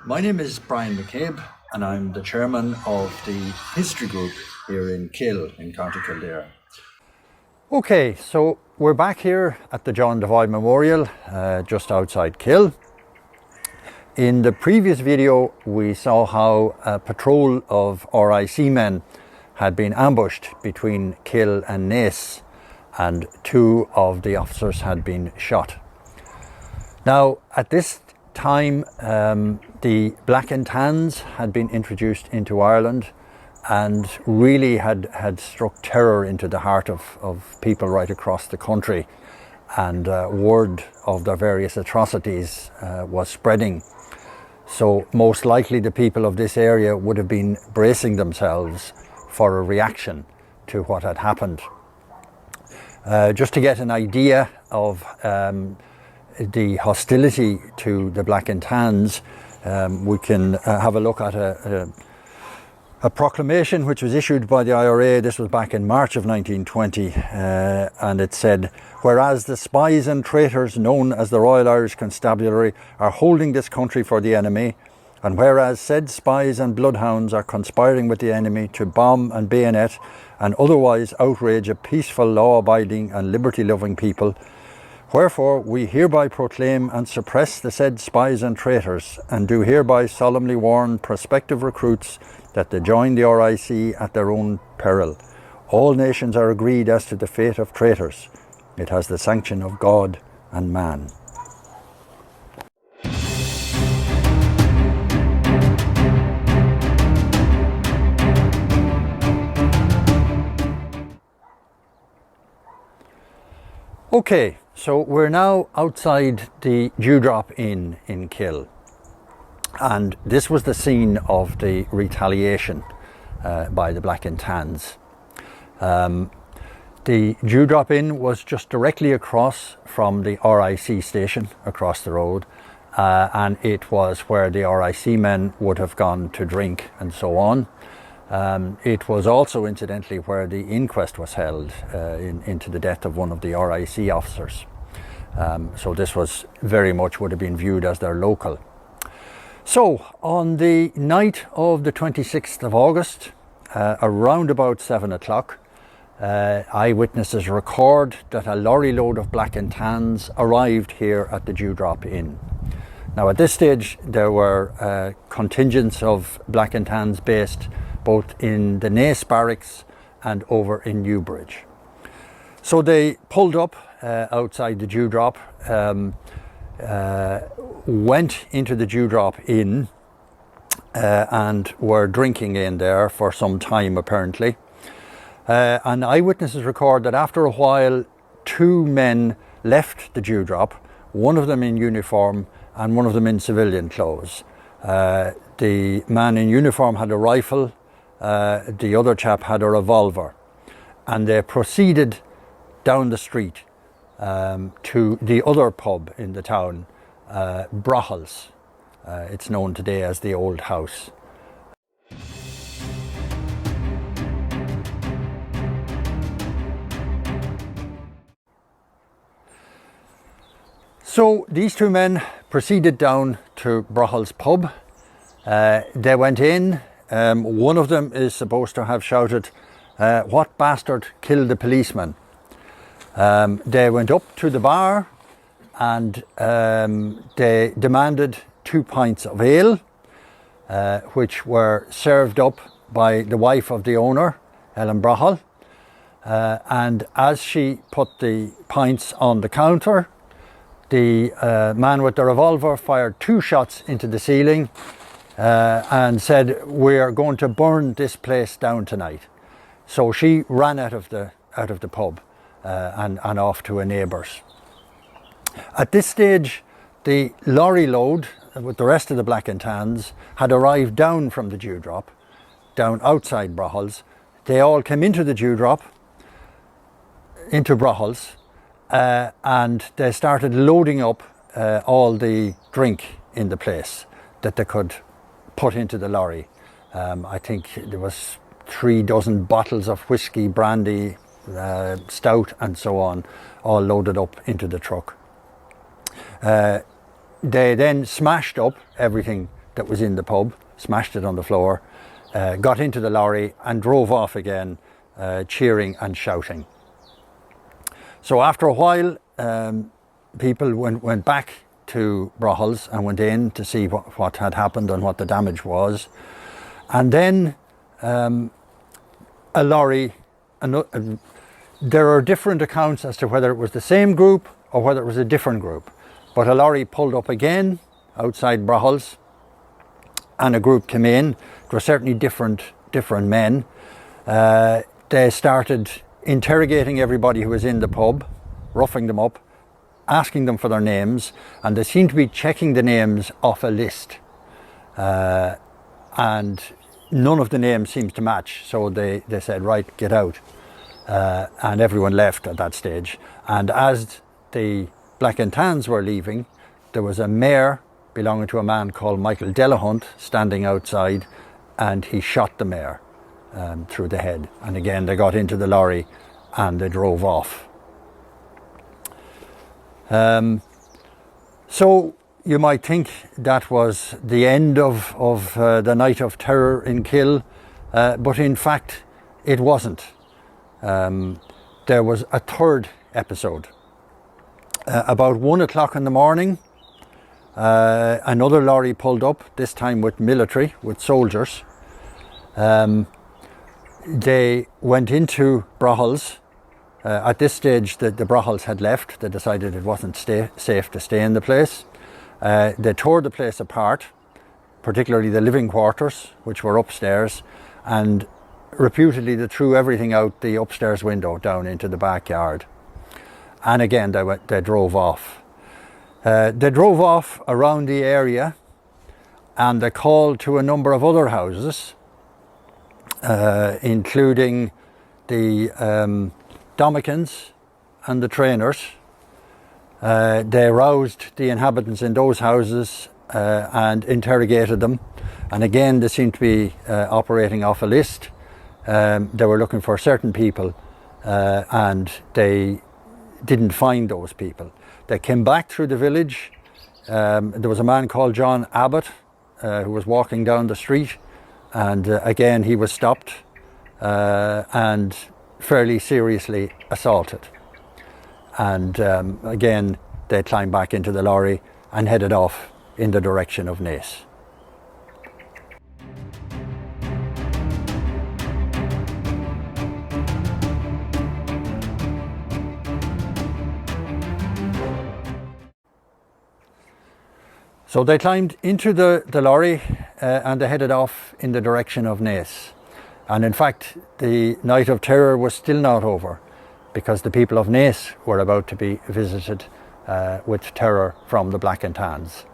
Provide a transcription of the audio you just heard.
My name is Brian McCabe and I'm the chairman of the history group here in Kill in County Kildare. Okay, so we're back here at the John Devoy Memorial just outside Kill. In the previous video we saw how a patrol of RIC men had been ambushed between Kill and Naas, and two of the officers had been shot. Now at this time the Black and Tans had been introduced into Ireland and really had struck terror into the heart of people right across the country, and word of their various atrocities was spreading. So most likely the people of this area would have been bracing themselves for a reaction to what had happened. Just to get an idea of the hostility to the Black and Tans, we can have a look at a proclamation which was issued by the IRA. This was back in March of 1920, and it said, "Whereas the spies and traitors known as the Royal Irish Constabulary are holding this country for the enemy, and whereas said spies and bloodhounds are conspiring with the enemy to bomb and bayonet and otherwise outrage a peaceful, law-abiding and liberty-loving people, wherefore we hereby proclaim and suppress the said spies and traitors, and do hereby solemnly warn prospective recruits that they join the RIC at their own peril. All nations are agreed as to the fate of traitors. It has the sanction of God and man." Okay, so we're now outside the Dewdrop Inn in Kill, and this was the scene of the retaliation by the Black and Tans. The Dewdrop Inn was just directly across from the RIC station across the road, and it was where the RIC men would have gone to drink and so on. It was also incidentally where the inquest was held into the death of one of the RIC officers. So this was very much would have been viewed as their local. So on the night of the 26th of August, around about 7 o'clock, eyewitnesses record that a lorry load of Black and Tans arrived here at the Dewdrop Inn. Now at this stage there were contingents of Black and Tans based both in the Naas barracks and over in Newbridge. So they pulled up outside the Dewdrop, went into the Dewdrop Inn and were drinking in there for some time apparently. And eyewitnesses record that after a while two men left the Dewdrop, one of them in uniform and one of them in civilian clothes. The man in uniform had a rifle, the other chap had a revolver, and they proceeded down the street to the other pub in the town, Greenhills. It's known today as the Old House. So these two men proceeded down to Greenhills pub. They went in. One of them is supposed to have shouted, "What bastard killed the policeman?" They went up to the bar and they demanded 2 pints of ale, which were served up by the wife of the owner, Ellen Brahal. And as she put the pints on the counter, the man with the revolver fired 2 shots into the ceiling and said, "We are going to burn this place down tonight." So she ran out of the pub and off to a neighbour's. At this stage, the lorry load with the rest of the Black and Tans had arrived down from the Dewdrop, down outside Greenhills. They all came into the Dewdrop, into Greenhills, and they started loading up all the drink in the place that they could put into the lorry. I think there was 3 dozen bottles of whiskey, brandy, stout and so on, all loaded up into the truck. They then smashed up everything that was in the pub, smashed it on the floor, got into the lorry and drove off again, cheering and shouting. So after a while, people went back to Greenhills and went in to see what had happened and what the damage was. And then a lorry, there are different accounts as to whether it was the same group or whether it was a different group. But a lorry pulled up again outside Greenhills and a group came in. It were certainly different men. They started interrogating everybody who was in the pub, roughing them up, asking them for their names, and they seemed to be checking the names off a list. And none of the names seems to match, so they said, right, get out. And everyone left at that stage. And as the Black and Tans were leaving, there was a mare belonging to a man called Michael Delahunt standing outside, and he shot the mare through the head. And again, they got into the lorry and they drove off. So you might think that was the end of the night of terror in Kill, but in fact it wasn't. There was a third episode. About 1 o'clock in the morning, another lorry pulled up, this time with military, with soldiers. They went into Greenhills. At this stage, the Greenhills had left. They decided it wasn't safe to stay in the place. They tore the place apart, particularly the living quarters, which were upstairs, and reputedly they threw everything out the upstairs window down into the backyard. And again, they drove off. They drove off around the area and they called to a number of other houses, including the Domikins and the Trainers. They roused the inhabitants in those houses and interrogated them. And again, they seemed to be operating off a list. They were looking for certain people and they didn't find those people. They came back through the village. There was a man called John Abbott who was walking down the street, and again he was stopped and fairly seriously assaulted. And again they climbed back into the lorry and headed off in the direction of Naas. So they climbed into the lorry and they headed off in the direction of Naas. And in fact, the night of terror was still not over, because the people of Naas were about to be visited with terror from the Black and Tans.